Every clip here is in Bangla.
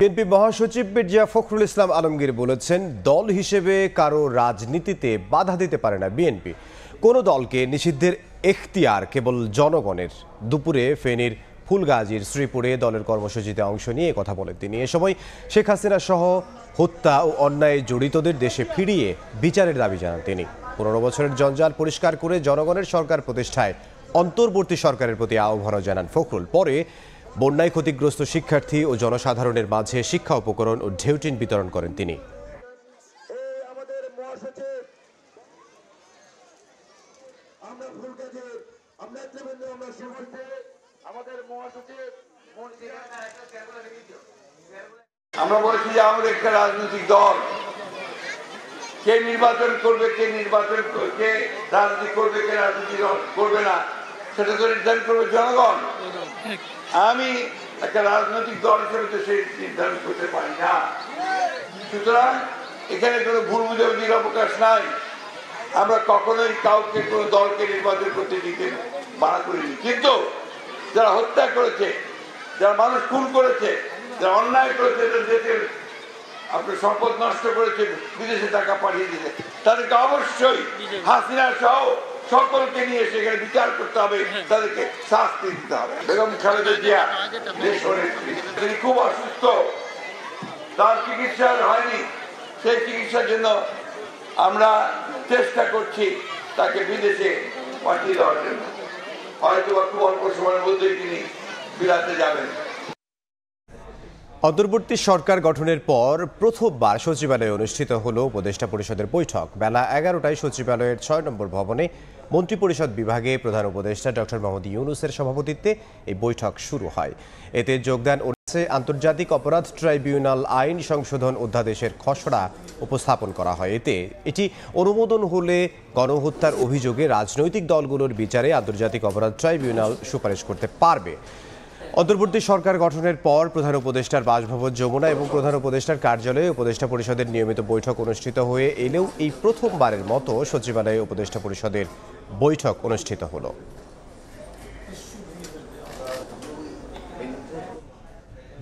বিএনপি মহাসচিব মির্জা ফখরুল ইসলাম আলমগীর বলেছেন, দল হিসেবে কারো রাজনীতিতে বাধা দিতে পারে না বিএনপি। কোনো দলকে নিষিদ্ধের এখতিয়ার কেবল জনগণের। দুপুরে ফেনীর ফুলগাজীর শ্রীপুরে দলের কর্মসূচিতে অংশ নিয়ে কথা বলেন তিনি। এ সময় শেখ হাসিনা সহ হত্যা ও অন্যায়ে জড়িতদের দেশে ফিরিয়ে বিচারের দাবি জানান তিনি। 15 বছরের জঞ্জাল পরিষ্কার করে জনগণের সরকার প্রতিষ্ঠায় অন্তর্বর্তী সরকারের প্রতি আহ্বান জানান ফখরুল। পরে বন্যায় ক্ষতিগ্রস্ত শিক্ষার্থী ও জনসাধারণের মাঝে শিক্ষা উপকরণ ও ঢেউটিন বিতরণ করেন তিনি। আমরা বলছি যে আমাদের একটা রাজনৈতিক দল কে নির্বাচন করবে, কে রাজনীতি করবে, কে রাজনীতি করবে না, সেটা তো নির্ধারণ করবে জনগণ। আমি একটা রাজনৈতিক দল হিসেবে তো সেই নির্ধারণ করতে পারি না। সুতরাং এখানে কোনো ভুল বুঝাবুঝির অবকাশ নাই। আমরা কখনোই কাউকে কোনো দলকে নির্বাচন করতে দিতে মানা করিনি, কিন্তু যারা হত্যা করেছে, যারা মানুষ খুন করেছে, যারা অন্যায় করেছে, দেশের আপনার সম্পদ নষ্ট করেছে, বিদেশে টাকা পাঠিয়ে দিতে, তাদেরকে অবশ্যই হাসিনা সহ সকলকে নিয়ে সেখানে বিচার করতে হবে, তাদেরকে শাস্তি দিতে হবে। বেগম খালেদা জিয়া তিনি খুব অসুস্থ, তার চিকিৎসা হয়নি। সেই চিকিৎসার জন্য আমরা চেষ্টা করছি তাকে বিদেশে পাঠিয়ে দেওয়ার জন্য। হয়তো খুব অল্প সময়ের মধ্যেই তিনি বিলাতে যাবেন। অন্তর্বর্তী সরকার গঠনের পর প্রথমবার সচিবালয়ে অনুষ্ঠিত হলো উপদেষ্টা পরিষদের বৈঠক। বেলা 11টায় সচিবালয়ের 6 নম্বর ভবনে মন্ত্রিপরিষদ বিভাগে প্রধান উপদেষ্টা ডক্টর মোহাম্মদ ইউনূসের সভাপতিত্বে এই বৈঠক শুরু হয়। এতে যোগদান করেছে আন্তর্জাতিক অপরাধ ট্রাইব্যুনাল আইন সংশোধন অধ্যাদেশের খসড়া উপস্থাপন করা হয়। এটি অনুমোদন হলে গণহত্যার অভিযোগে রাজনৈতিক দলগুলোর বিচারে আন্তর্জাতিক অপরাধ ট্রাইব্যুনাল সুপারিশ করতে পারবে। অন্তর্বর্তী সরকার গঠনের পর প্রধান উপদেষ্টার বাসভবন যমুনা এবং প্রধান উপদেষ্টার কার্যালয়ে উপদেষ্টা পরিষদের নিয়মিত বৈঠক অনুষ্ঠিত হয়ে এলেও এই প্রথমবারের মতো সচিবালয়ে উপদেষ্টা পরিষদের বৈঠক অনুষ্ঠিত হলো।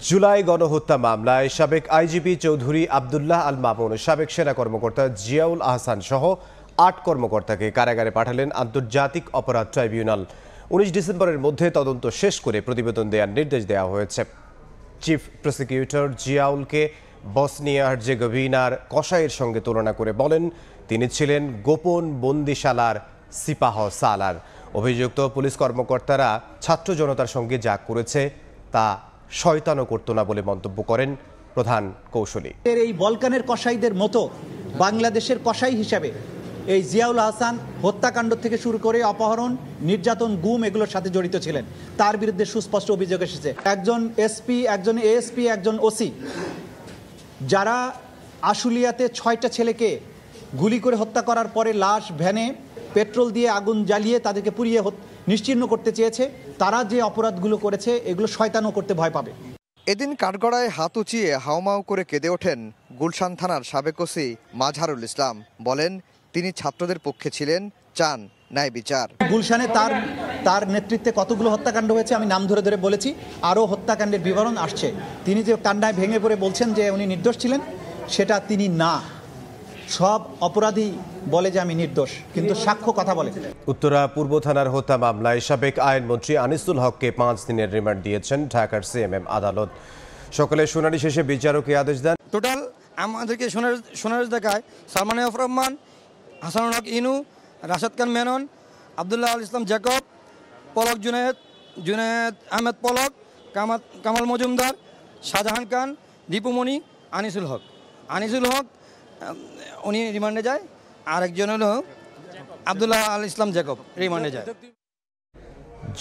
জুলাই গণহত্যা মামলায় সাবেক আইজিপি চৌধুরী আবদুল্লাহ আল মামুন, সাবেক সেনা কর্মকর্তা জিয়াউল আহসান সহ 8 কর্মকর্তাকে কারাগারে পাঠালেন আন্তর্জাতিক অপরাধ ট্রাইব্যুনাল। 19 ডিসেম্বরের মধ্যে তদন্ত শেষ করে প্রতিবেদন দেওয়ার নির্দেশ দেওয়া হয়েছে। চিফ প্রসিকিউটর জিয়াউলকে বসনিয়া হার্জেগোভিনার কসাইয়ের সঙ্গে তুলনা করে বলেন, তিনি ছিলেন গোপন বন্দিশালার সিপাহ সালার। অভিযুক্ত পুলিশ কর্মকর্তারা ছাত্র জনতার সঙ্গে যা করেছে তা শয়তানও করত না বলে মন্তব্য করেন প্রধান কৌশলী। এই বলকানের কসাইদের মতো বাংলাদেশের কসাই হিসাবে এই জিয়াউল আহসান হত্যাকাণ্ড থেকে শুরু করে অপহরণ, নির্যাতন, গুম এগুলোর সাথে জড়িত ছিলেন। তার বিরুদ্ধে সুস্পষ্ট অভিযোগ এসেছে। একজন এসপি, একজন এএসপি, একজন ওসি, যারা আশুলিয়াতে 6টা ছেলেকে গুলি করে হত্যা করার পরে লাশ ভ্যানে পেট্রোল দিয়ে আগুন জ্বালিয়ে তাদেরকে পুড়িয়ে নিশ্চিহ্ন করতে চেয়েছে, তারা যে অপরাধগুলো করেছে এগুলো শয়তানও করতে ভয় পাবে। এদিন কাঠগড়ায় হাত উঁচিয়ে হাউমাউ করে কেঁদে ওঠেন গুলশান থানার সাবেক ওসি মাজহারুল ইসলাম। বলেন, তিনি ছাত্রদের পক্ষে ছিলেন, চান ন্যায় বিচার। গুলশানে তার নেতৃত্বে কতগুলো হত্যাকাণ্ড হয়েছে আমি নাম ধরে ধরে বলেছি, আরও হত্যাকাণ্ডের বিবরণ আসছে। তিনি যে কান্নায় ভেঙে পড়ে বলছেন যে উনি নির্দোষ ছিলেন, সেটা তিনি না। সব অপরাধী বলে যে আমি নির্দোষ, কিন্তু সাক্ষ্য কথা বলে। উত্তরা পূর্ব থানার হত্যা মামলায় সাবেক আইনমন্ত্রী আনিসুল হককে 5 দিনের রিমান্ড দিয়েছেন ঢাকার সিএমএম আদালত। সকালে শুনানি শেষে বিচারক এই আদেশ দেন। টোটাল আমাদেরকে সোনার দেখায় সালমান এফ রহমান, হাসানুল হক ইনু, রাশেদ খান মেনন, আবদুল্লাহ আল ইসলাম জ্যাকব, পলক জুনেদ আহমেদ পলক, কামাল মজুমদার, শাহজাহান খান, দীপুমণি, আনিসুল হক উনি রিমান্ডে যায়। আর একজন হলো আবদুল্লাহ আল ইসলাম জ্যাকব রিমান্ডে যায়।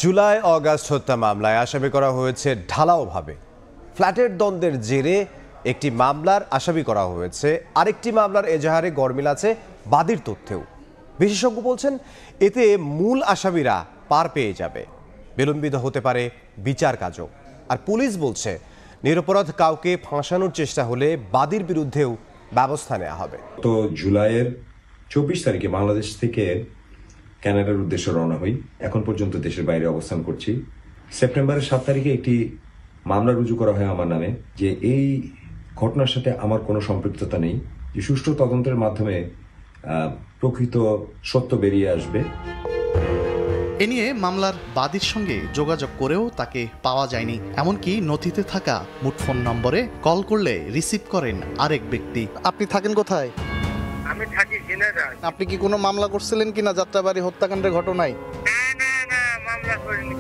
জুলাই অগাস্ট হত্যা মামলায় আসামি করা হয়েছে ঢালাওভাবে। ফ্ল্যাটের দ্বন্দ্বের জেরে একটি মামলার আসামি করা হয়েছে, আরেকটি মামলার এজাহারে গরমিল আছে বাদীর তথ্যেও। বিশেষজ্ঞ বলছেন, এতে মূল আসামিরা পার পেয়ে যাবে, বিলম্বিত হতে পারে বিচার কাজও। আর পুলিশ বলছে, নিরপরাধ কাউকে ফাঁসানোর চেষ্টা হলে বাদীর বিরুদ্ধেও ব্যবস্থা নেওয়া হবে। তো জুলাইয়ের 24 তারিখে বাংলাদেশ থেকে কানাডার উদ্দেশ্যে রওনা হই। এখন পর্যন্ত দেশের বাইরে অবস্থান করছি। সেপ্টেম্বরের 7 তারিখে একটি মামলা রুজু করা হয় আমার নামে, যে এই ঘটনার সাথে আমার কোনো সম্পৃক্ততা নেই, যে সুষ্ঠু তদন্তের মাধ্যমে প্রকৃত সত্য বেরিয়ে আসবে। এ নিয়ে মামলার বাদীর সঙ্গে যোগাযোগ করেও তাকে পাওয়া যায়নি। এমনকি নথিতে থাকা মুঠফোন নম্বরে কল করলে রিসিভ করেন আরেক ব্যক্তি। আপনি থাকেন কোথায়? আমি থাকি ঝিনাইদহ। আপনি কি কোনো মামলা করছিলেন কিনা যাত্রাবাড়ি হত্যাকাণ্ডের ঘটনায়? না মামলা করিনি।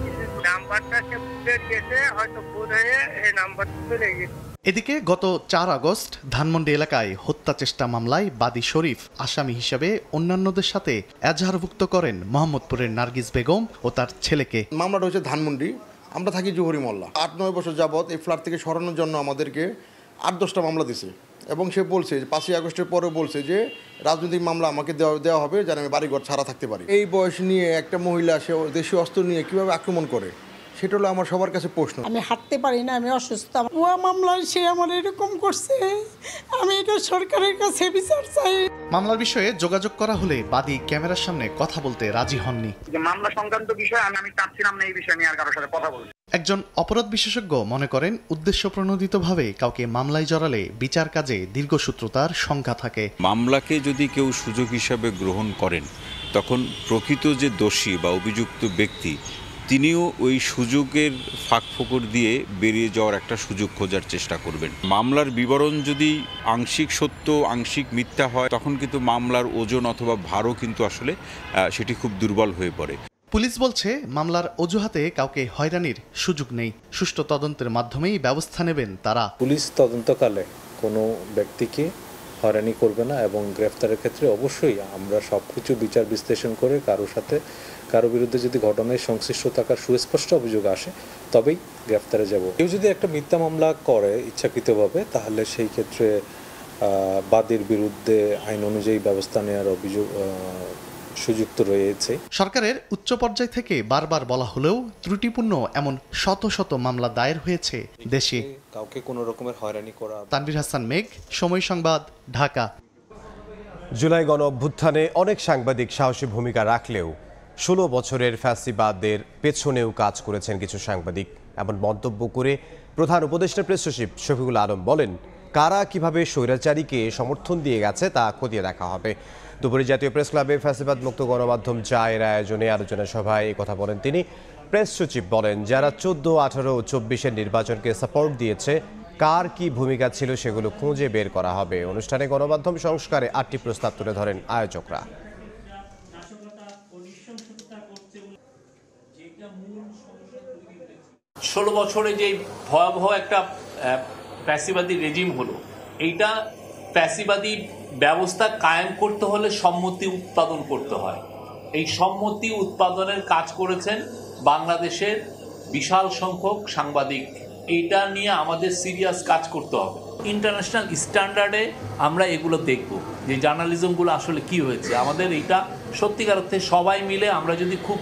নাম্বারটা সে ভুলে গেছে, হয়তো ভুল হয়ে এই নাম্বারটা চলে গেছে। এদিকে গত 4 আগস্ট ধানমন্ডি এলাকায় হত্যা চেষ্টা মামলায় বাদী শরীফ আসামি হিসেবে অন্যান্যদের সাথে এজাহারভুক্ত করেন মোহাম্মদপুরের নার্গিস বেগম ও তার ছেলেকে। মামলাটা হচ্ছে ধানমন্ডি, আমরা থাকি জহুরি মহল্লা। 8-9 বছর যাবৎ এই ফ্ল্যাট থেকে সরানোর জন্য আমাদেরকে 8-10টা মামলা দিছে, এবং সে বলছে 5ই আগস্টের পরে বলছে যে রাজনৈতিক মামলা আমাকে দেওয়া হবে যেন আমি বাড়িঘর ছাড়া থাকতে পারি। এই বয়স নিয়ে একটা মহিলা সে দেশীয় অস্ত্র নিয়ে কিভাবে আক্রমণ করে, সেটা হলো আমার সবার কাছে প্রশ্ন। আমি হাঁটতে পারি না, আমি অসুস্থ। ভুয়া মামলায় সে আমার এরকম করছে, আমি এটা সরকারের কাছে বিচার চাই। মামলার বিষয়ে যোগাযোগ করা হলে বাদী ক্যামেরার সামনে কথা বলতে রাজি হননি। মামলা সংক্রান্ত বিষয় আমি চাচ্ছিলাম না এই বিষয়ে আমি আর কারোর সাথে কথা বলতে। একজন অপরাধ বিশেষজ্ঞ মনে করেন উদ্দেশ্য প্রণোদিতভাবে কাউকে মামলায় জড়ালে বিচার কাজে দীর্ঘসূত্রতার শঙ্কা থাকে। মামলাকে যদি কেউ সুযোগ হিসাবে গ্রহণ করেন, তখন প্রকৃত যে দোষী বা অভিযুক্ত ব্যক্তি তিনিও ওই সুযোগের ফাঁকফোকর দিয়ে বেরিয়ে যাওয়ার একটা সুযোগ খোঁজার চেষ্টা করবেন। মামলার বিবরণ যদি আংশিক সত্য আংশিক মিথ্যা হয়, তখন কিন্তু মামলার ওজন অথবা ভারও কিন্তু আসলে সেটি খুব দুর্বল হয়ে পড়ে। পুলিশ বলছে মামলার অজুহাতে কাউকে হয়রানির সুযোগ নেই, সুষ্ঠু তদন্তের মাধ্যমেই ব্যবস্থা নেবেন তারা। পুলিশ তদন্তকালে কোনো ব্যক্তিকে হয়রানি করবে না, এবং গ্রেফতারের ক্ষেত্রে অবশ্যই আমরা সবকিছু বিচার বিশ্লেষণ করে কারো বিরুদ্ধে যদি ঘটনায় সংশ্লিষ্ট থাকার সুস্পষ্ট অভিযোগ আসে তবেই গ্রেফতারে যাব। কেউ যদি একটা মিথ্যা মামলা করে ইচ্ছাকৃতভাবে, তাহলে সেই ক্ষেত্রে বাদীর বিরুদ্ধে আইন অনুযায়ী ব্যবস্থা নেওয়ার সুযোগ তো রয়েছে। সরকারের উচ্চ পর্যায় থেকে বারবার বলা হলেও ত্রুটিপূর্ণ এমন শত শত মামলা দায়ের হয়েছে দেশে। কাউকে কোনো রকমের হয়রানি করা। তানভীর হাসান মেঘ, সময় সংবাদ, ঢাকা। জুলাই গণ অভ্যুত্থানে অনেক সাংবাদিক সাহসী ভূমিকা রাখলেও 16 বছরের ফ্যাসিবাদের পেছনেও কাজ করেছেন কিছু সাংবাদিক, এমন মন্তব্য করে প্রধান উপদেষ্টা প্রেস সচিব শফিকুল আলম বলেন, কারা কিভাবে স্বৈরাচারীকে সমর্থন দিয়ে গেছে তা খতিয়ে দেখা হবে। দুপুরে জাতীয় প্রেস ক্লাবে ফ্যাসিবাদ মুক্ত গণমাধ্যম চায়ের আয়োজনে আলোচনা সভায় কথা বলেন তিনি। প্রেস সচিব বলেন, যারা 14, 18 ও 24-এর নির্বাচনকে সাপোর্ট দিয়েছে, কার কি ভূমিকা ছিল সেগুলো খুঁজে বের করা হবে। অনুষ্ঠানে গণমাধ্যম সংস্কারে 8টি প্রস্তাব তুলে ধরেন আয়োজকরা। 16 বছরে যে ভয়াবহ একটা ফ্যাসিবাদী রেজিম হলো, এইটা ফ্যাসিবাদী ব্যবস্থা কায়েম করতে হলে সম্মতি উৎপাদন করতে হয়। এই সম্মতি উৎপাদনের কাজ করেছেন বাংলাদেশের বিশাল সংখ্যক সাংবাদিক। এইটা নিয়ে আমাদের সিরিয়াস কাজ করতে হবে। ইন্টারন্যাশনাল স্ট্যান্ডার্ডে আমরা এগুলো দেখব যে জার্নালিজমগুলো আসলে কি হয়েছে। আমাদের এইটা সত্যিকার অর্থে সবাই মিলে আমরা যদি খুব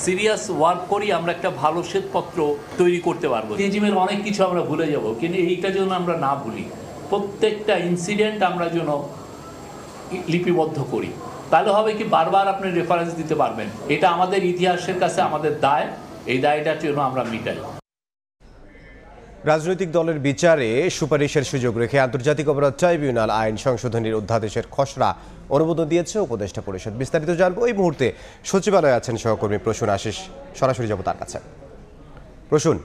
সিরিয়াস ওয়ার্ক করি, আমরা একটা ভালো শ্বেতপত্র তৈরি করতে পারবো। রেজিমের অনেক কিছু আমরা ভুলে যাব, কিন্তু এইটা যেন আমরা না ভুলি। প্রত্যেকটা ইনসিডেন্ট আমরা যেন লিপিবদ্ধ করি, তাহলে হবে কি বারবার আপনি রেফারেন্স দিতে পারবেন। এটা আমাদের ইতিহাসের কাছে আমাদের দায়, এই দায়টার জন্য আমরা মিটাই। রাজনৈতিক দলের বিচারে সুপারিশের সুযোগ রেখে আন্তর্জাতিক অপরাধ ট্রাইব্যুনাল আইন সংশোধনীর অধ্যাদেশের খসড়া অনুমোদন দিয়েছে উপদেষ্টা পরিষদ। বিস্তারিত জানবো এই মুহূর্তে সচিবালয়ে আছেন সহকর্মী প্রসূন আশিস, সরাসরি যাব তার কাছে। প্রসূন,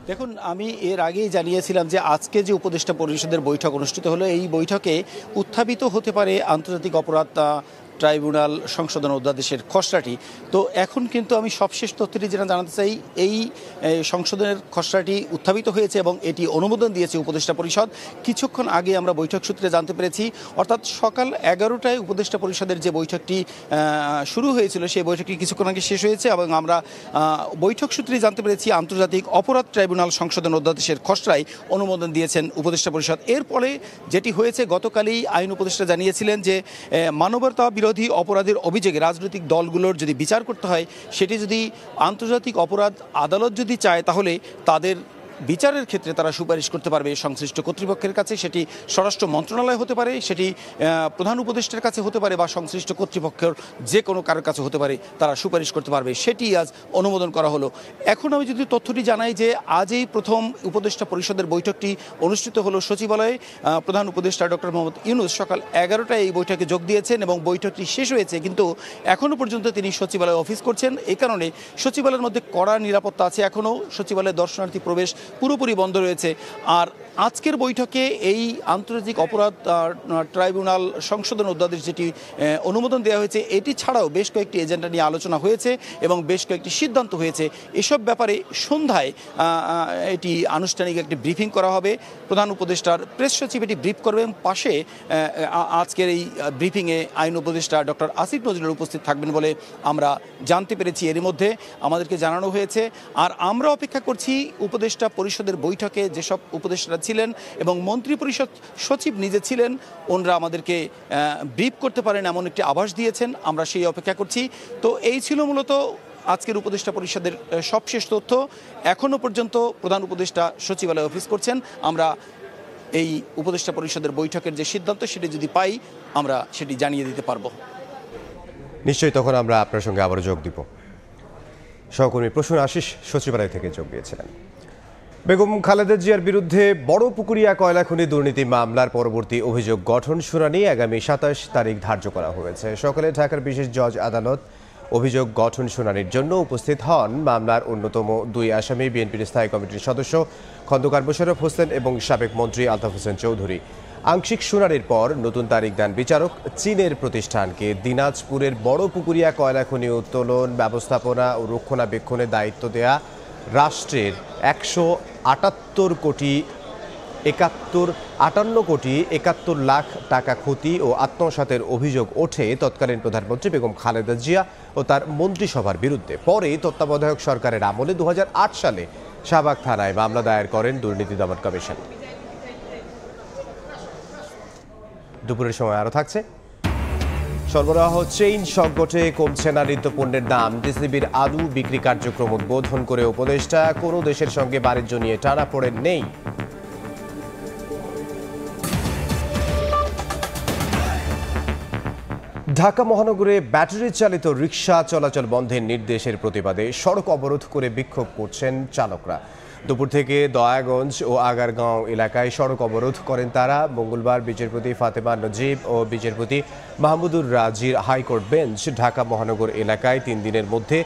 দেখুন, আমি এর আগেই জানিয়েছিলাম যে আজকে যে উপদেষ্টা পরিষদের বৈঠক অনুষ্ঠিত হলো, এই বৈঠকে উত্থাপিত হতে পারে আন্তর্জাতিক অপরাধ ট্রাইব্যুনাল সংশোধন অধ্যাদেশের খসড়াটি। তো এখন কিন্তু আমি সবশেষ তথ্যটি যেটা জানাতে চাই, এই সংশোধনের খসড়াটি উত্থাপিত হয়েছে এবং এটি অনুমোদন দিয়েছে উপদেষ্টা পরিষদ। কিছুক্ষণ আগে আমরা বৈঠক সূত্রে জানতে পেরেছি, অর্থাৎ সকাল 11টায় উপদেষ্টা পরিষদের যে বৈঠকটি শুরু হয়েছিল, সেই বৈঠকটি কিছুক্ষণ আগে শেষ হয়েছে এবং আমরা বৈঠক সূত্রে জানতে পেরেছি আন্তর্জাতিক অপরাধ ট্রাইব্যুনাল সংশোধন অধ্যাদেশের খসড়ায় অনুমোদন দিয়েছেন উপদেষ্টা পরিষদ। এর ফলে যেটি হয়েছে, গতকালই আইন উপদেষ্টা জানিয়েছিলেন যে মানবতা বিরোধী অপরাধের অভিযোগে রাজনৈতিক দলগুলোর যদি বিচার করতে হয়, সেটি যদি আন্তর্জাতিক অপরাধ আদালত যদি চায়, তাহলে তাদের বিচারের ক্ষেত্রে তারা সুপারিশ করতে পারবে সংশ্লিষ্ট কর্তৃপক্ষের কাছে, সেটি স্বরাষ্ট্র মন্ত্রণালয় হতে পারে, সেটি প্রধান উপদেষ্টার কাছে হতে পারে, বা সংশ্লিষ্ট কর্তৃপক্ষের যে কোনো কারোর কাছে হতে পারে, তারা সুপারিশ করতে পারবে। সেটি আজ অনুমোদন করা হলো। এখন আমি যদি তথ্যটি জানাই যে আজ এই প্রথম উপদেষ্টা পরিষদের বৈঠকটি অনুষ্ঠিত হলো সচিবালয়ে। প্রধান উপদেষ্টা ডক্টর মোহাম্মদ ইউনূস সকাল 11টায় এই বৈঠকে যোগ দিয়েছেন এবং বৈঠকটি শেষ হয়েছে, কিন্তু এখনও পর্যন্ত তিনি সচিবালয়ে অফিস করছেন। এই কারণে সচিবালয়ের মধ্যে কড়া নিরাপত্তা আছে। এখনও সচিবালয়ে দর্শনার্থী প্রবেশ পুরোপুরি বন্ধ রয়েছে। আর আজকের বৈঠকে এই আন্তর্জাতিক অপরাধ ট্রাইব্যুনাল সংশোধন অধ্যাদেশ যেটি অনুমোদন দেওয়া হয়েছে, এটি ছাড়াও বেশ কয়েকটি এজেন্ডা নিয়ে আলোচনা হয়েছে এবং বেশ কয়েকটি সিদ্ধান্ত হয়েছে। এসব ব্যাপারে সন্ধ্যায় এটি আনুষ্ঠানিক একটি ব্রিফিং করা হবে। প্রধান উপদেষ্টার প্রেস সচিব এটি ব্রিফ করবেন। পাশে আজকের এই ব্রিফিংয়ে আইন উপদেষ্টা ডক্টর আসিফ নজরুল উপস্থিত থাকবেন বলে আমরা জানতে পেরেছি। এরই মধ্যে আমাদেরকে জানানো হয়েছে। আর আমরা অপেক্ষা করছি উপদেষ্টা পরিষদের বৈঠকে যেসব উপদেষ্টারা ছিলেন এবং মন্ত্রী পরিষদ সচিব নিজে ছিলেন, ওনারা আমাদেরকে ব্রিফ করতে পারেন এমন একটি আভাস দিয়েছেন। আমরা সেই অপেক্ষা করছি। তো এই ছিল মূলত আজকের উপদেষ্টা পরিষদের সবশেষ তথ্য। এখনও পর্যন্ত প্রধান উপদেষ্টা সচিবালয়ে অফিস করছেন। আমরা এই উপদেষ্টা পরিষদের বৈঠকের যে সিদ্ধান্ত সেটি যদি পাই, আমরা সেটি জানিয়ে দিতে পারবো। নিশ্চয়ই তখন আমরা আপনার সঙ্গে আবারও যোগ দিব। সহকর্মী প্রসূন আশিস সচিবালয় থেকে যোগ দিয়েছিলেন। বেগম খালেদা জিয়ার বিরুদ্ধে বড় পুকুরিয়া কয়লা খনি দুর্নীতি মামলার পরবর্তী অভিযোগ গঠন শুনানি আগামী 27 তারিখ ধার্য করা হয়েছে। সকালে ঢাকার বিশেষ জজ আদালত অভিযোগ গঠন শুনানির জন্য উপস্থিত হন মামলার অন্যতম দুই আসামি বিএনপির স্থায়ী কমিটির সদস্য খন্দকার মোশাররফ হোসেন এবং সাবেক মন্ত্রী আলতাফ হোসেন চৌধুরী। আংশিক শুনানির পর নতুন তারিখ দেন বিচারক। চীনের প্রতিষ্ঠানকে দিনাজপুরের বড় পুকুরিয়া কয়লা খনি উত্তোলন, ব্যবস্থাপনা ও রক্ষণাবেক্ষণের দায়িত্ব দেয়া রাষ্ট্রের 58 কোটি 71 লাখ টাকা ক্ষতি ও আত্মসাতের অভিযোগ ওঠে তৎকালীন প্রধানমন্ত্রী বেগম খালেদা জিয়া ও তার মন্ত্রিসভার বিরুদ্ধে। পরে তত্ত্বাবধায়ক সরকারের আমলে 2008 সালে শাহবাগ থানায় মামলা দায়ের করেন দুর্নীতি দমন কমিশন। দুপুরের সময় আরও থাকছে। সরবরাহ চেইন সংকটে কমছে না নিত্যপণ্যের দাম। টিসিবির আলু বিক্রি কার্যক্রম উদ্বোধন করে উপদেষ্টা, কোনো দেশের সঙ্গে বাণিজ্য নিয়ে টানাপোড়েন নেই। ঢাকা মহানগরে ব্যাটারি চালিত রিকশা চলাচল বন্ধের নির্দেশের প্রতিবাদে সড়ক অবরোধ করে বিক্ষোভ করছেন চালকরা। দুপুর থেকে দয়াগঞ্জ ও আগারগাঁও এলাকায় সড়ক অবরোধ করেন তারা। মঙ্গলবার বিচারপতি ফাতেমা নজিব ও বিচারপতি মাহমুদুর রাজির হাইকোর্ট বেঞ্চ ঢাকা মহানগর এলাকায় 3 দিনের মধ্যে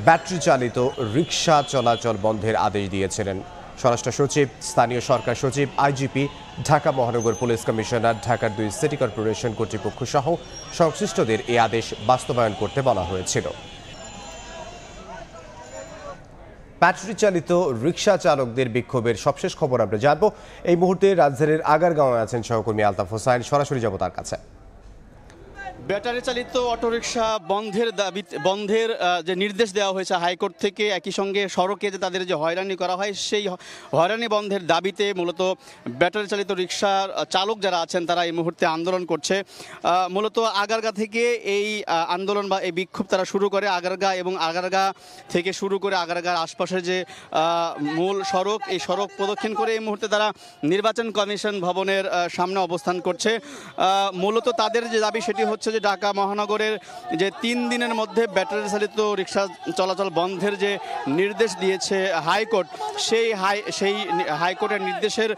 ব্যাটারি চালিত রিকশা চলাচল বন্ধের আদেশ দিয়েছিলেন। স্বরাষ্ট্র সচিব, স্থানীয় সরকার সচিব, আইজিপি, ঢাকা মহানগর পুলিশ কমিশনার, ঢাকার 2 সিটি কর্পোরেশন কর্তৃপক্ষ সহ সংশ্লিষ্টদের এই আদেশ বাস্তবায়ন করতে বলা হয়েছিল। ব্যাটারি চালিত রিকশা চালকদের বিক্ষোভের সবশেষ খবর আমরা জানবো। এই মুহূর্তে রাজধানীর আগারগাঁওয়ে আছেন সহকর্মী আলতাফ হোসেন। সরাসরি যাব তার কাছে। ব্যাটারি চালিত অটোরিকশা বন্ধের যে নির্দেশ দেওয়া হয়েছে হাইকোর্ট থেকে, একই সঙ্গে সড়কে যে তাদের যে হয়রানি করা হয় সেই হয়রানি বন্ধের দাবিতে মূলত ব্যাটারি চালিত রিকশার চালক যারা আছেন তারা এই মুহূর্তে আন্দোলন করছে। মূলত আগারগা থেকে এই আন্দোলন বা এই বিক্ষোভ তারা শুরু করে। আগারগা এবং আগারগা থেকে শুরু করে আগারগার আশপাশের যে মূল সড়ক, এই সড়ক প্রদক্ষিণ করে এই মুহূর্তে তারা নির্বাচন কমিশন ভবনের সামনে অবস্থান করছে। মূলত তাদের যে দাবি সেটি হচ্ছে যে ঢাকা মহানগরের যে 3 দিনের মধ্যে ব্যাটারি চালিত রিকশা চলাচল বন্ধের যে নির্দেশ দিয়েছে হাইকোর্ট, সেই হাইকোর্টের নির্দেশের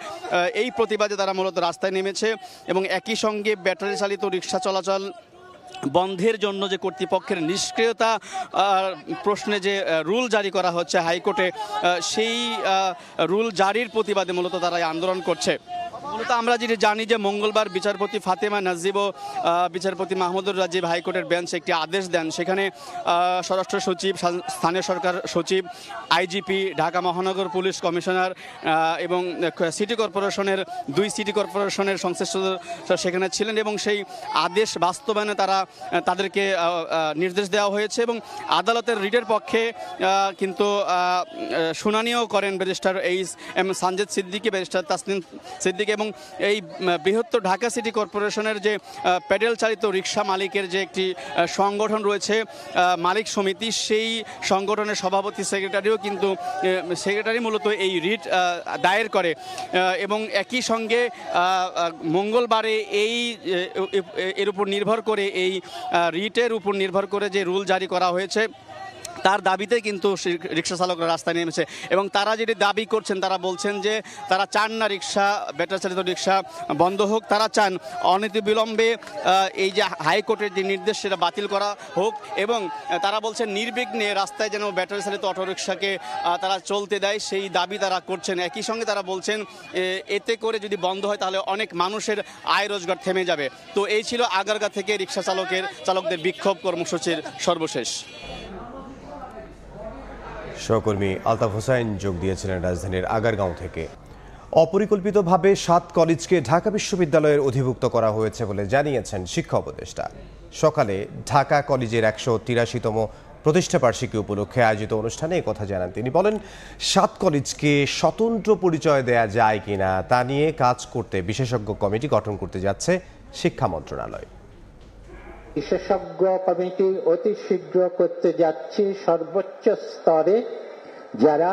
এই প্রতিবাদে তারা মূলত রাস্তায় নেমেছে এবং একই সঙ্গে ব্যাটারি চালিত রিকশা চলাচল বন্ধের জন্য যে কর্তৃপক্ষের নিষ্ক্রিয়তা প্রশ্নে যে রুল জারি করা হচ্ছে হাইকোর্টে, সেই রুল জারির প্রতিবাদে মূলত তারা আন্দোলন করছে। মূলত আমরা যেটি জানি যে মঙ্গলবার বিচারপতি ফাতেমা নজিব ও বিচারপতি মাহমুদুর রাজিব হাইকোর্টের বেঞ্চ একটি আদেশ দেন। সেখানে স্বরাষ্ট্র সচিব, স্থানীয় সরকার সচিব, আইজিপি, ঢাকা মহানগর পুলিশ কমিশনার এবং সিটি কর্পোরেশনের 2 সিটি কর্পোরেশনের সংশ্লিষ্ট সেখানে ছিলেন এবং সেই আদেশ বাস্তবায়নে তাদেরকে নির্দেশ দেওয়া হয়েছে এবং আদালতের রিটের পক্ষে কিন্তু শুনানিও করেন barrister H M Sanjid Siddiqui, barrister Tasnim Siddiqui এবং এই বৃহত্তর ঢাকা সিটি কর্পোরেশনের যে প্যাডেল চালিত রিক্সা মালিকের যে একটি সংগঠন রয়েছে মালিক সমিতি, সেই সংগঠনের সভাপতি সেক্রেটারি মূলত এই রিট দায়ের করে এবং একই সঙ্গে মঙ্গলবারে এর উপর নির্ভর করে এই রিটের উপর নির্ভর করে যে রুল জারি করা হয়েছে তার দাবিতে কিন্তু রিক্সা চালকরা রাস্তায় নেমেছে এবং তারা যেটি দাবি করছেন, তারা বলছেন যে তারা চান না ব্যাটারি চালিত রিক্সা বন্ধ হোক, তারা চান অনতিবিলম্বে এই যে হাইকোর্টের যে নির্দেশ সেটা বাতিল করা হোক এবং তারা বলছেন নির্বিঘ্নে রাস্তায় যেন ব্যাটারি চালিত অটোরিক্সাকে তারা চলতে দেয়, সেই দাবি তারা করছেন। একই সঙ্গে তারা বলছেন এতে করে যদি বন্ধ হয় তাহলে অনেক মানুষের আয় রোজগার থেমে যাবে। তো এই ছিল আগারগাঁ থেকে রিক্সা চালকদের বিক্ষোভ কর্মসূচির সর্বশেষ। সহকর্মী আলতাফ হোসাইন যোগ দিয়েছিলেন রাজধানীর আগারগাঁও থেকে। অপরিকল্পিতভাবে 7 কলেজকে ঢাকা বিশ্ববিদ্যালয়ের অধিভুক্ত করা হয়েছে বলে জানিয়েছেন শিক্ষা উপদেষ্টা। সকালে ঢাকা কলেজের 183তম প্রতিষ্ঠাবার্ষিকী উপলক্ষে আয়োজিত অনুষ্ঠানে একথা জানান তিনি। বলেন 7 কলেজকে স্বতন্ত্র পরিচয় দেয়া যায় কিনা তা নিয়ে কাজ করতে বিশেষজ্ঞ কমিটি গঠন করতে যাচ্ছে শিক্ষা মন্ত্রণালয়। বিশেষজ্ঞ কমিটি অতি শীঘ্র করতে যাচ্ছি সর্বোচ্চ স্তরে, যারা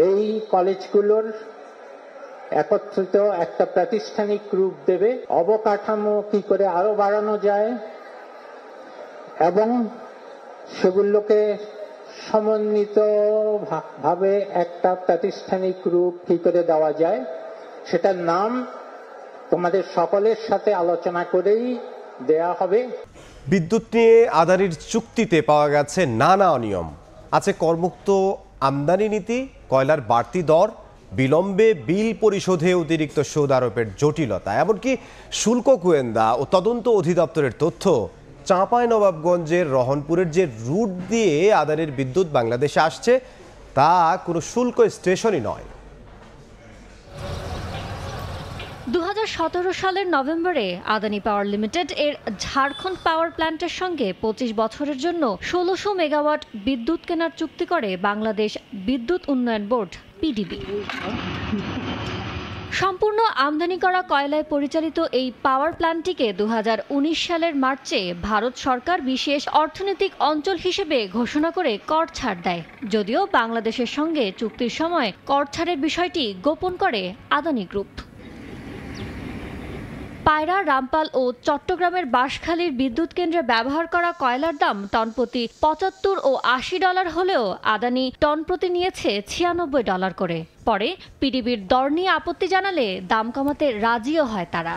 এই কলেজগুলোর একত্রিত একটা প্রাতিষ্ঠানিক রূপ দেবে, অবকাঠামো কি করে আরো বাড়ানো যায় এবং সেগুলোকে সমন্বিত ভাবে একটা প্রাতিষ্ঠানিক রূপ কি করে দেওয়া যায়, সেটার নাম তোমাদের সকলের সাথে আলোচনা করেই দেয়া হবে। বিদ্যুৎ নিয়ে আদানির চুক্তিতে পাওয়া গেছে নানা অনিয়ম। আছে করমুক্ত আমদানি নীতি, কয়লার বাড়তি দর, বিলম্বে বিল পরিশোধে অতিরিক্ত সুদ আরোপের জটিলতা, এমনকি শুল্ক গোয়েন্দা ও তদন্ত অধিদপ্তরের তথ্য চাঁপাইনবাবগঞ্জের রহনপুরের যে রুট দিয়ে আদানির বিদ্যুৎ বাংলাদেশে আসছে তা কোনো শুল্ক স্টেশনই নয়। 2017 সালের নভেম্বরে আদানি পাওয়ার লিমিটেড এর ঝাড়খণ্ড পাওয়ার প্ল্যান্টের সঙ্গে 25 বছরের জন্য 1600 মেগাওয়াট বিদ্যুৎ কেনার চুক্তি করে বাংলাদেশ বিদ্যুৎ উন্নয়ন বোর্ড পিডিবি। সম্পূর্ণ আমদানি করা কয়লায় পরিচালিত এই পাওয়ার প্ল্যান্টটিকে 2019 সালের মার্চে ভারত সরকার বিশেষ অর্থনৈতিক অঞ্চল হিসেবে ঘোষণা করে কর ছাড় দেয়। যদিও বাংলাদেশের সঙ্গে চুক্তির সময় কর ছাড়ের বিষয়টি গোপন করে আদানি গ্রুপ। পায়রা, রামপাল ও চট্টগ্রামের বাঁশখালীর বিদ্যুৎ কেন্দ্রে ব্যবহার করা কয়লার দাম টনপ্রতি $75 ও $80 হলেও আদানি টনপ্রতি নিয়েছে $96 করে। পরে পিডিবির দর নিয়ে আপত্তি জানালে দাম কমাতে রাজিও হয় তারা।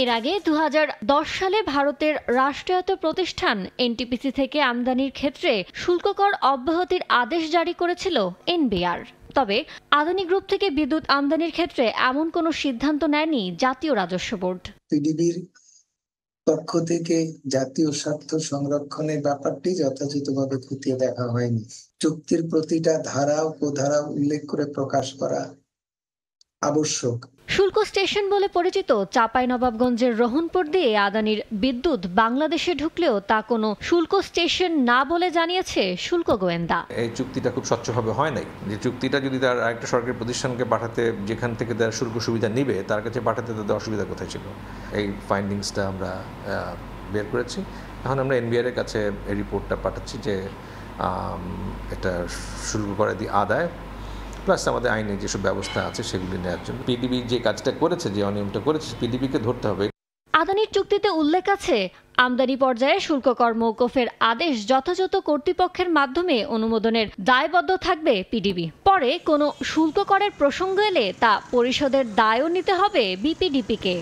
এর আগে 2010 সালে ভারতের রাষ্ট্রায়ত্ত প্রতিষ্ঠান এনটিপিসি থেকে আমদানির ক্ষেত্রে শুল্ক কর অব্যাহতির আদেশ জারি করেছিল এনবিআর। তবে আদানি গ্রুপ থেকে বিদ্যুৎ আমদানির ক্ষেত্রে এমন কোনো সিদ্ধান্ত নেয়নি জাতীয় রাজস্ব বোর্ড। পিডিবির পক্ষ থেকে জাতীয় স্বার্থ সংরক্ষণের ব্যাপারটি যথাযথভাবে খতিয়ে দেখা হয়নি। চুক্তির প্রতিটা ধারা ও উপধারা উল্লেখ করে প্রকাশ করা আবশ্যক। শুল্ক স্টেশন বলে পরিচিত চাঁপাইনবাবগঞ্জের রহনপুর দিয়ে আদানির বিদ্যুৎ বাংলাদেশে ঢুকলেও তা কোনো শুল্ক স্টেশন না বলে জানিয়েছে শুল্ক গোয়েন্দা। এই চুক্তিটা খুব স্বচ্ছভাবে হয় নাই। যে চুক্তিটা যদি তার আরেকটা সরকারি প্রতিষ্ঠানকে পাঠাতে, যেখান থেকে তার শুল্ক সুবিধা নিবে তার কাছে পাঠাতে তাদের অসুবিধা কোথায় ছিল, এই ফাইন্ডিংসটা আমরা বের করেছি। এখন আমরা এনবিআর এর কাছে এই রিপোর্টটা পাঠাচ্ছি যে এটা শুল্ক করাদি আদায় প্লাস আমাদের আইনে যেসব ব্যবস্থা আছে সেগুলি নেওয়ার জন্য পিডিবি যে কাজটা করেছে, যে অনিয়মটা করেছে, পিডিবিকে ধরতে হবে। আদানির চুক্তিতে উল্লেখ আছে আমদানি পর্যায়ে শুল্ক কর মওকুফের আদেশ যথাযথ কর্তৃপক্ষের মাধ্যমে অনুমোদনের দায়বদ্ধ থাকবে পিডিবি। পরে কোনো শুল্ক করের প্রসঙ্গ এলে তা পরিশোধের দায়ও নিতে হবে বিপিডিপিকে।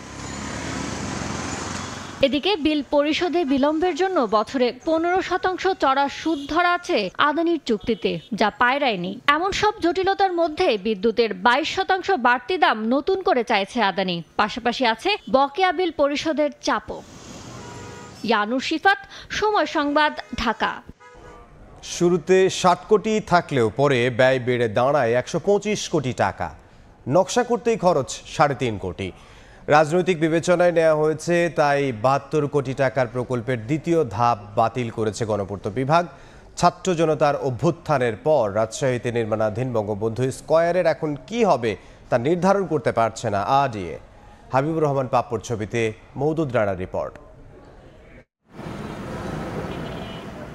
এদিকে বিল পরিশোধে বিলম্বের জন্য বছরে 15% চড়া সুদ ধরা আছে আদানির চুক্তিতে, যা পায়রায় নেই। এমন সব জটিলতার মধ্যে বিদ্যুতের 22% বাড়তি দাম নতুন করে চাইছে আদানি। পাশাপাশি আছে বকেয়া বিল পরিশোধের চাপও। ইয়ানুর শিফাত, সময় সংবাদ, ঢাকা। শুরুতে 60 কোটি থাকলেও পরে ব্যয় বেড়ে দাঁড়ায় 125 কোটি টাকা। নকশা করতেই খরচ 3.5 কোটি। রাজনৈতিক বিবেচনায় নেওয়া হয়েছে, তাই 72 কোটি টাকার প্রকল্পের দ্বিতীয় ধাপ বাতিল করেছে গণপূর্ত বিভাগ। ছাত্র জনতার অভ্যুত্থানের পর রাজশাহীতে নির্মাণাধীন বঙ্গবন্ধু স্কয়ারের এখন কি হবে তা নির্ধারণ করতে পারছে না আরডিএ। হাবিবুর রহমান পাপ্পুর ছবিতে মওদুদ রানার রিপোর্ট।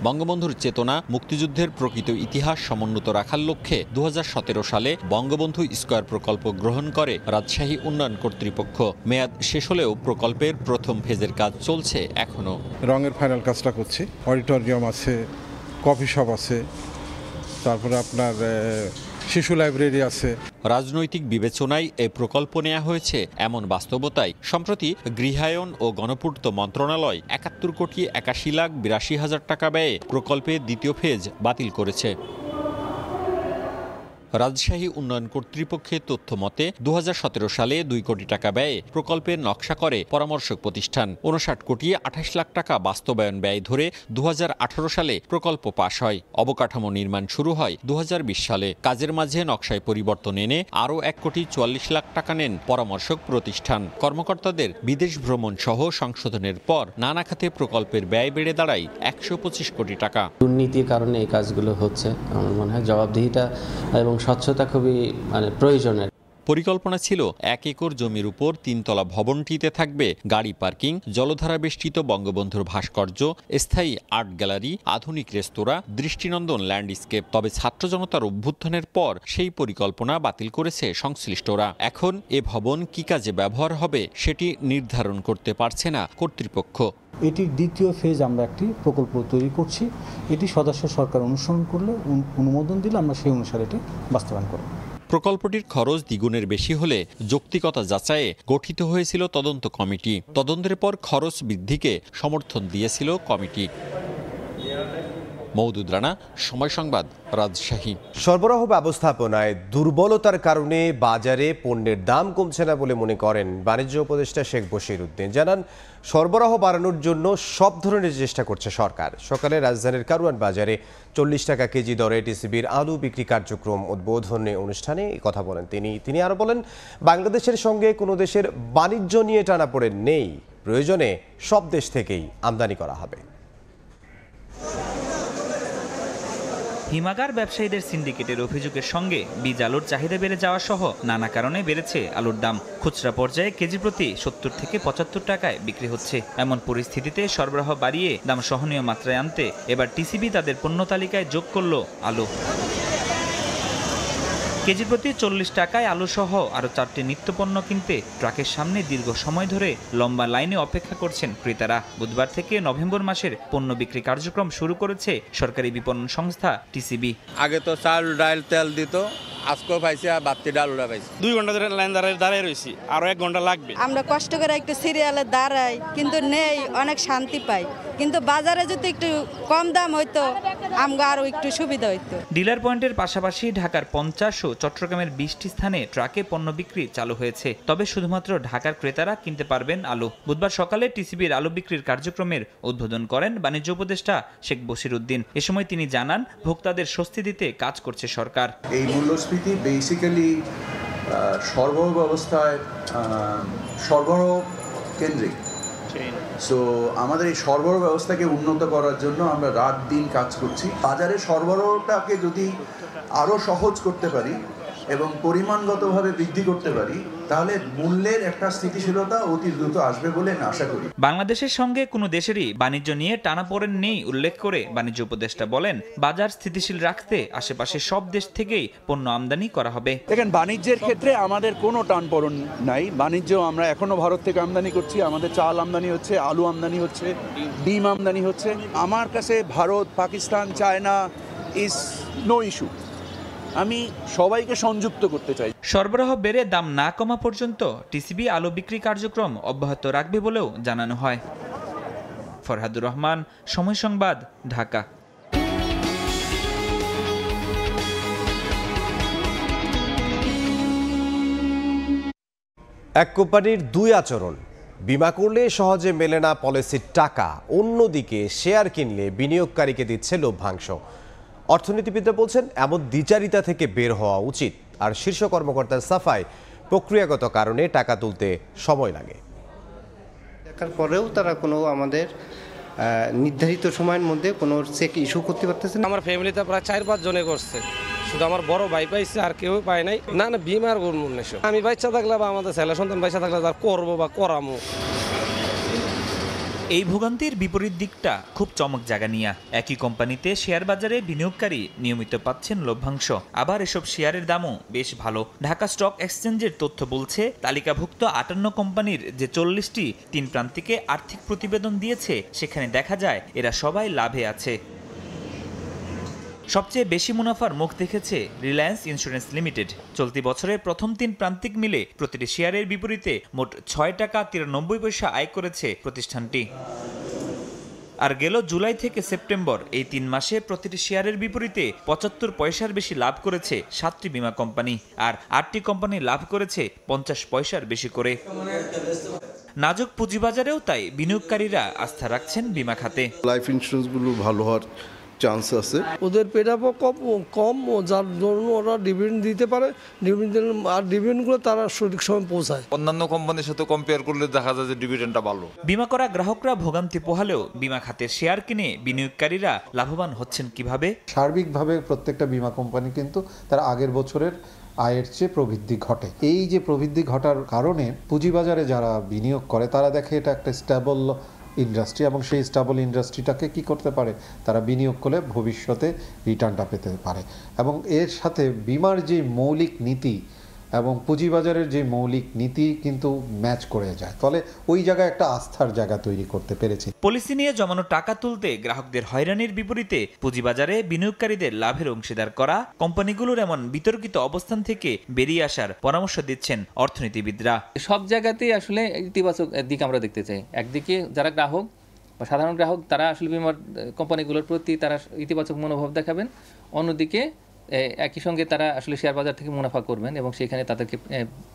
বঙ্গবন্ধুর চেতনা, মুক্তিযুদ্ধের প্রকৃত ইতিহাস সমুন্নত রাখার লক্ষ্যে 2017 সালে বঙ্গবন্ধু স্কয়ার প্রকল্প গ্রহণ করে রাজশাহী উন্নয়ন কর্তৃপক্ষ। মেয়াদ শেষ হলেও প্রকল্পের প্রথম ফেজের কাজ চলছে এখনো। রঙের ফাইনাল কাজটা করছি, অডিটোরিয়াম আছে, কফি শপ আছে, তারপরে আপনার শিশু লাইব্রেরি আছে। রাজনৈতিক বিবেচনায় এই প্রকল্প নেওয়া হয়েছে এমন বাস্তবতায় সম্প্রতি গৃহায়ন ও গণপূর্ত মন্ত্রণালয় 71,81,82,000 টাকা ব্যয়ে প্রকল্পের দ্বিতীয় ফেজ বাতিল করেছে। রাজশাহী উন্নয়ন কর্তৃপক্ষের তথ্য মতে 2017 সালে 2 কোটি টাকা ব্যয়ে প্রকল্পের নকশা করে পরামর্শক প্রতিষ্ঠান। 59,28 লাখ টাকা বাস্তবায়ন ব্যয় ধরে 2018 সালে প্রকল্প পাশ হয়। অবকাঠামো নির্মাণ শুরু হয় 2020 সালে। কাজের মাঝে নকশায় পরিবর্তন এনে আরও 1,44 লাখ টাকা নেন পরামর্শক প্রতিষ্ঠান। কর্মকর্তাদের বিদেশ ভ্রমণ সহ সংশোধনের পর নানা খাতে প্রকল্পের ব্যয় বেড়ে দাঁড়ায় 125 কোটি টাকা। দুর্নীতির কারণে এই কাজগুলো হচ্ছে। আমার মনে হয় জবাবদিহিতা এবং স্বচ্ছতা খুবই প্রয়োজনের। পরিকল্পনা ছিল 1 একর জমির উপর 3 তলা ভবনটিতে থাকবে গাড়ি পার্কিং, জলধারা বেষ্টিত বঙ্গবন্ধুর ভাস্কর্য, স্থায়ী আর্ট গ্যালারি, আধুনিক রেস্তোরাঁ, দৃষ্টিনন্দন ল্যান্ডস্কেপ। তবে ছাত্র জনতার অভ্যুত্থানের পর সেই পরিকল্পনা বাতিল করেছে সংশ্লিষ্টরা। এখন এ ভবন কি কাজে ব্যবহার হবে সেটি নির্ধারণ করতে পারছে না কর্তৃপক্ষ। এটির দ্বিতীয় ফেজ আমরা একটি প্রকল্প তৈরি করছি। এটি সদস্য সরকার অনুসরণ করলে, অনুমোদন দিলে আমরা সেই অনুসারে এটি বাস্তবায়ন করব। প্রকল্পটির খরচ দ্বিগুণের বেশি হলে যৌক্তিকতা যাচাইয়ে গঠিত হয়েছিল তদন্ত কমিটি। তদন্তের পর খরচ বৃদ্ধিকে সমর্থন দিয়েছিল কমিটি। মওদুদ রানা, সময় সংবাদ, রাজশাহী। সরবরাহ ব্যবস্থাপনায় দুর্বলতার কারণে বাজারে পণ্যের দাম কমছে না বলে মনে করেন বাণিজ্য উপদেষ্টা শেখ বশিরউদ্দিন। জানান, সরবরাহ বাড়ানোর জন্য সব ধরনের চেষ্টা করছে সরকার। সকালে রাজধানীর কারওয়ান বাজারে 40 টাকা কেজি দরে টিসিবির আলু বিক্রি কার্যক্রম উদ্বোধনী অনুষ্ঠানে কথা বলেন তিনি আরও বলেন, বাংলাদেশের সঙ্গে কোনো দেশের বাণিজ্য নিয়ে টানাপোড়েন নেই, প্রয়োজনে সব দেশ থেকেই আমদানি করা হবে। হিমাগার ব্যবসায়ীদের সিন্ডিকেটের অভিযোগের সঙ্গে বীজ আলুর চাহিদা বেড়ে যাওয়া সহ নানা কারণে বেড়েছে আলুর দাম। খুচরা পর্যায়ে কেজি প্রতি 70 থেকে 75 টাকায় বিক্রি হচ্ছে। এমন পরিস্থিতিতে সরবরাহ বাড়িয়ে দাম সহনীয় মাত্রায় আনতে এবার টিসিবি তাদের পণ্য তালিকায় যোগ করল আলু। কেজি প্রতি 40 টাকায় আলু সহ আরও 4টি নিত্যপণ্য কিনতে ট্রাকের সামনে দীর্ঘ সময় ধরে লম্বা লাইনে অপেক্ষা করছেন ক্রেতারা। বুধবার থেকে নভেম্বর মাসের পণ্য বিক্রি কার্যক্রম শুরু করেছে সরকারি বিপণন সংস্থা টিসিবি। আগে তো চাল ডাল তেল দিত, আজকেও পাইছি আর বাড়তি ডাল ওরা পাইছি। 2 ঘন্টা ধরে লাইন দাঁড়ায় রয়েছি, আরও 1 ঘন্টা লাগবে। আমরা কষ্ট করে একটু সিরিয়ালে দাঁড়াই, কিন্তু নেই, অনেক শান্তি পাই। কিন্তু বাজারে যদি একটু কম দাম হইতো আমরা আরও একটু সুবিধা হইতো। ডিলার পয়েন্টের পাশাপাশি ঢাকার 50 ও চট্টগ্রামের 20টি স্থানে ট্রাকে পণ্য বিক্রি চালু হয়েছে। তবে শুধুমাত্র ঢাকার ক্রেতারা কিনতে পারবেন আলু। বুধবার সকালে টিসিবির আলু বিক্রির কার্যক্রমের উদ্বোধন করেন বাণিজ্য উপদেষ্টা শেখ বশিরউদ্দিন। এ সময় তিনি জানান, ভোক্তাদের স্বস্তি দিতে কাজ করছে সরকার। এই মূল্যস্ফীতি বেসিক্যালি সরবরাহ ব্যবস্থায় সরবরাহ কেন্দ্রিক। সো আমাদের এই সরবরাহ ব্যবস্থাকে উন্নত করার জন্য আমরা রাত দিন কাজ করছি। বাজারে সরবরাহটাকে যদি আরও সহজ করতে পারি এবং পরিমাণগতভাবে বৃদ্ধি করতে পারি, তাহলে মূল্যের একটা স্থিতিশীলতা অতি দ্রুত আসবে বলে আশা করি। বাংলাদেশের সঙ্গে কোনো দেশেরই বাণিজ্য নিয়ে টানাপোড়েন নেই উল্লেখ করে বাণিজ্য উপদেষ্টা বলেন, বাজার স্থিতিশীল রাখতে আশেপাশে সব দেশ থেকেই পণ্য আমদানি করা হবে। দেখেন, বাণিজ্যের ক্ষেত্রে আমাদের কোনো টানপোড়েন নাই। বাণিজ্য আমরা এখনো ভারত থেকে আমদানি করছি, আমাদের চাল আমদানি হচ্ছে, আলু আমদানি হচ্ছে, ডিম আমদানি হচ্ছে। আমার কাছে Bharat, Pakistan, China is no issue. আমি সবাইকে সংযুক্ত করতে চাই। সরবরাহ বেড়ে দাম না কমা পর্যন্ত টিসিবি আলু বিক্রি কার্যক্রম অব্যাহত রাখবে বলেও জানানো হয়। ফরহাদুর রহমান, সময় সংবাদ, ঢাকা। এক কোম্পানির 2 আচরণ, বিমা করলে সহজে মেলে না পলিসির টাকা, অন্যদিকে শেয়ার কিনলে বিনিয়োগকারীকে দিচ্ছে লভ্যাংশ। অর্থনীতিবিদরা বলছেন, এমন দ্বিচারিতা থেকে বের হওয়া উচিত। আর শীর্ষ কর্মকর্তার সাফাই, প্রক্রিয়াগত কারণে টাকা তুলতে সময় লাগে। দেখার পরেও তারা কোনো আমাদের নির্ধারিত সময়ের মধ্যে কোনো চেক ইস্যু করতে পারতেছে না। আমার ফ্যামিলিতে প্রায় 4-5 জনে করছে, শুধু আমার বড় ভাই পাইছে, আর কেউ পায় নাই। না বিমার করবো না, আমি বাচ্চা থাকলে বা আমাদের ছেলে সন্তান বাচ্চা থাকলে তার করবো বা করামো। এই ভোগান্তির বিপরীত দিকটা খুব চমক জাগা নিয়া। একই কোম্পানিতে শেয়ার বাজারে বিনিয়োগকারী নিয়মিত পাচ্ছেন লভ্যাংশ, আবার এসব শেয়ারের দামও বেশ ভালো। ঢাকা স্টক এক্সচেঞ্জের তথ্য বলছে, তালিকাভুক্ত 58 কোম্পানির যে 40টি তিন প্রান্তিকে আর্থিক প্রতিবেদন দিয়েছে, সেখানে দেখা যায় এরা সবাই লাভে আছে। সবচেয়ে বেশি মুনাফার মুখ দেখেছে রিলায়েন্স ইন্স্যুরেন্স লিমিটেড। চলতি বছরের প্রথম তিন প্রান্তিক মিলে প্রতিটি শেয়ারের বিপরীতে মোট 6 টাকা 93 পয়সা আয় করেছে প্রতিষ্ঠানটি। আর গেল জুলাই থেকে সেপ্টেম্বর এই 3 মাসে প্রতিটি শেয়ারের বিপরীতে 75 পয়সার বেশি লাভ করেছে 7টি বীমা কোম্পানি, আর 8টি কোম্পানি লাভ করেছে 50 পয়সার বেশি করে। নাজুক পুঁজিবাজারেও তাই বিনিয়োগকারীরা আস্থা রাখছেন বীমা খাতে। লাইফ ইন্স্যুরেন্সগুলো ভালো হওয়ার চান্স আছে। ওদের পেটাপো কম, যার জন্য ওরা ডিভিডেন্ড দিতে পারে, আর ডিভিডেন্ডগুলো তারা সঠিক সময় পৌঁছায়। অন্যান্য কোম্পানির সাথে কম্পেয়ার করলে দেখা যায় যে ডিভিডেন্ডটা ভালো। বীমা করা গ্রাহকরা ভোগান্তি পোহালেও বীমা খাতের শেয়ার কিনে বিনিয়োগকারীরা লাভবান হচ্ছেন কিভাবে? সার্বিকভাবে প্রত্যেকটা বীমা কোম্পানি কিন্তু তার আগের বছরের আয়ের চেয়ে প্রবৃদ্ধি ঘটে। এই যে প্রবৃদ্ধি ঘটার কারণে পুঁজিবাজারে যারা বিনিয়োগ করে তারা দেখে এটা একটা স্টেবল ইন্ডাস্ট্রি, এবং সেই স্টেবল ইন্ডাস্ট্রিটাকে কি করতে পারে, তারা বিনিয়োগ করলে ভবিষ্যতে রিটার্নটা পেতে পারে। এবং এর সাথে বীমার যে মৌলিক নীতি এবং পুঁজিবাজারের যে মৌলিক নীতি কিন্তু ম্যাচ করে যায়, ফলে ওই জায়গায় একটা আস্থার জায়গা তৈরি করতে পেরেছে। পলিসি নিয়ে জমানো টাকা তুলতে গ্রাহকদের হয়রানির বিপরীতে পুঁজিবাজারে বিনিয়োগকারীদের লাভের অংশীদার করা কোম্পানিগুলোর এমন বিতর্কিত অবস্থান থেকে বেরিয়ে আসার পরামর্শ দিচ্ছেন অর্থনীতিবিদরা। সব জায়গাতেই আসলে ইতিবাচক দিক আমরা দেখতে চাই। একদিকে যারা গ্রাহক বা সাধারণ গ্রাহক, তারা আসলে বিমার কোম্পানিগুলোর প্রতি তারা ইতিবাচক মনোভাব দেখাবেন, অন্যদিকে একই সঙ্গে তারা আসলে শেয়ার বাজার থেকে মুনাফা করবেন এবং সেখানে তাদেরকে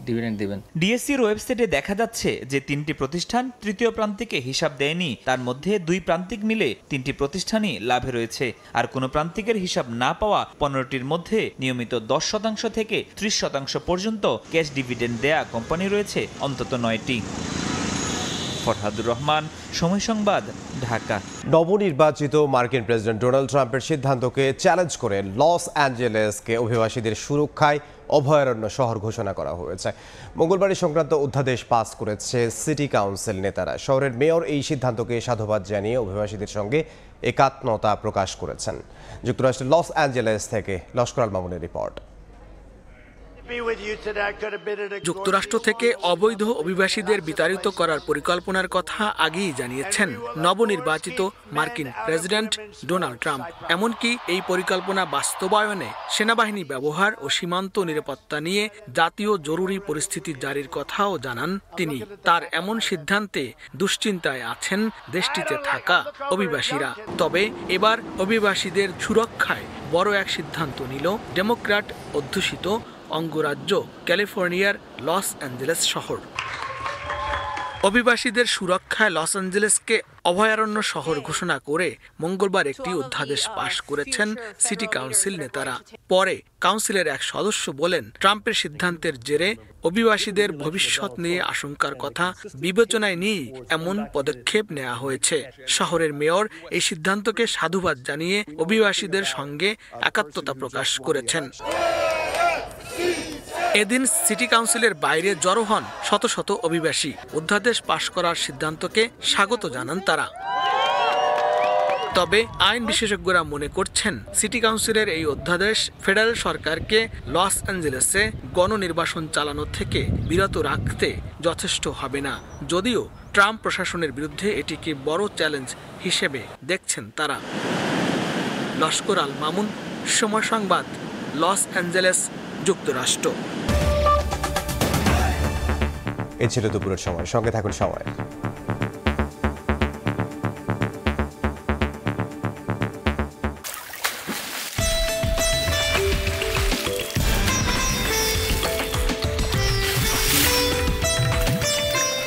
ডিভিডেন্ড দেবেন। ডিএসসির ওয়েবসাইটে দেখা যাচ্ছে যে 3টি প্রতিষ্ঠান তৃতীয় প্রান্তিকে হিসাব দেয়নি, তার মধ্যে 2 প্রান্তিক মিলে 3টি প্রতিষ্ঠানই লাভে রয়েছে। আর কোনো প্রান্তিকের হিসাব না পাওয়া 15টির মধ্যে নিয়মিত 10% থেকে 30% পর্যন্ত ক্যাশ ডিভিডেন্ড দেয়া কোম্পানি রয়েছে অন্তত 9টি। ফরহাদুর রহমান, সময় সংবাদ, ঢাকা। নবনির্বাচিত মার্কিন প্রেসিডেন্ট ডোনাল্ড ট্রাম্পের সিদ্ধান্তকে চ্যালেঞ্জ করে লস অ্যাঞ্জেলেসকে অভিবাসীদের সুরক্ষায় অভয়ারণ্য শহর ঘোষণা করা হয়েছে। মঙ্গলবার সংক্রান্ত অধ্যাদেশ পাস করেছে সিটি কাউন্সিল নেতারা। শহরের মেয়র এই সিদ্ধান্তকে সাধুবাদ জানিয়ে অভিবাসীদের সঙ্গে একাত্মতা প্রকাশ করেছেন। যুক্তরাষ্ট্রের লস অ্যাঞ্জেলেস থেকে লস্কর আল মামুনের রিপোর্ট। যুক্তরাষ্ট্র থেকে অবৈধ অভিবাসীদের বিতাড়িত করার পরিকল্পনার কথা আগেই জানিয়েছেন নবনির্বাচিত মার্কিন প্রেসিডেন্ট ডোনাল্ড ট্রাম্প। এমনকি এই পরিকল্পনা বাস্তবায়নে সেনাবাহিনী ব্যবহার ও সীমান্ত নিরাপত্তা নিয়ে জাতীয় জরুরি পরিস্থিতি জারির কথাও জানান তিনি। তার এমন সিদ্ধান্তে দুশ্চিন্তায় আছেন দেশটিতে থাকা অভিবাসীরা। তবে এবার অভিবাসীদের সুরক্ষায় বড় এক সিদ্ধান্ত নিল ডেমোক্র্যাট অধ্যুষিত অঙ্গরাজ্য ক্যালিফোর্নিয়ার লস অ্যাঞ্জেলেস শহর। অভিবাসীদের সুরক্ষায় লস অ্যাঞ্জেলেসকে অভয়ারণ্য শহর ঘোষণা করে মঙ্গলবার একটি অধ্যাদেশ পাশ করেছেন সিটি কাউন্সিল নেতারা। পরে কাউন্সিলের এক সদস্য বলেন, ট্রাম্পের সিদ্ধান্তের জেরে অভিবাসীদের ভবিষ্যৎ নিয়ে আশঙ্কার কথা বিবেচনায় নিয়ে এমন পদক্ষেপ নেওয়া হয়েছে। শহরের মেয়র এই সিদ্ধান্তকে সাধুবাদ জানিয়ে অভিবাসীদের সঙ্গে একাত্মতা প্রকাশ করেছেন। এদিন সিটি কাউন্সিলের বাইরে জড়ো হন শত শত অভিবাসী। অধ্যাদেশ পাশ করার সিদ্ধান্তকে স্বাগত জানান তারা। তবে আইন বিশেষজ্ঞরা মনে করছেন, সিটি কাউন্সিলের এই অধ্যাদেশ ফেডারেল সরকারকে লস অ্যাঞ্জেলেসে গণনির্বাচন চালানো থেকে বিরত রাখতে যথেষ্ট হবে না। যদিও ট্রাম্প প্রশাসনের বিরুদ্ধে এটিকে বড় চ্যালেঞ্জ হিসেবে দেখছেন তারা। লস্কর আল মামুন, সময় সংবাদ, লস অ্যাঞ্জেলেস, যুক্তরাষ্ট্র। এ ছিল দুপুরের সময়। সঙ্গে থাকুন সময়।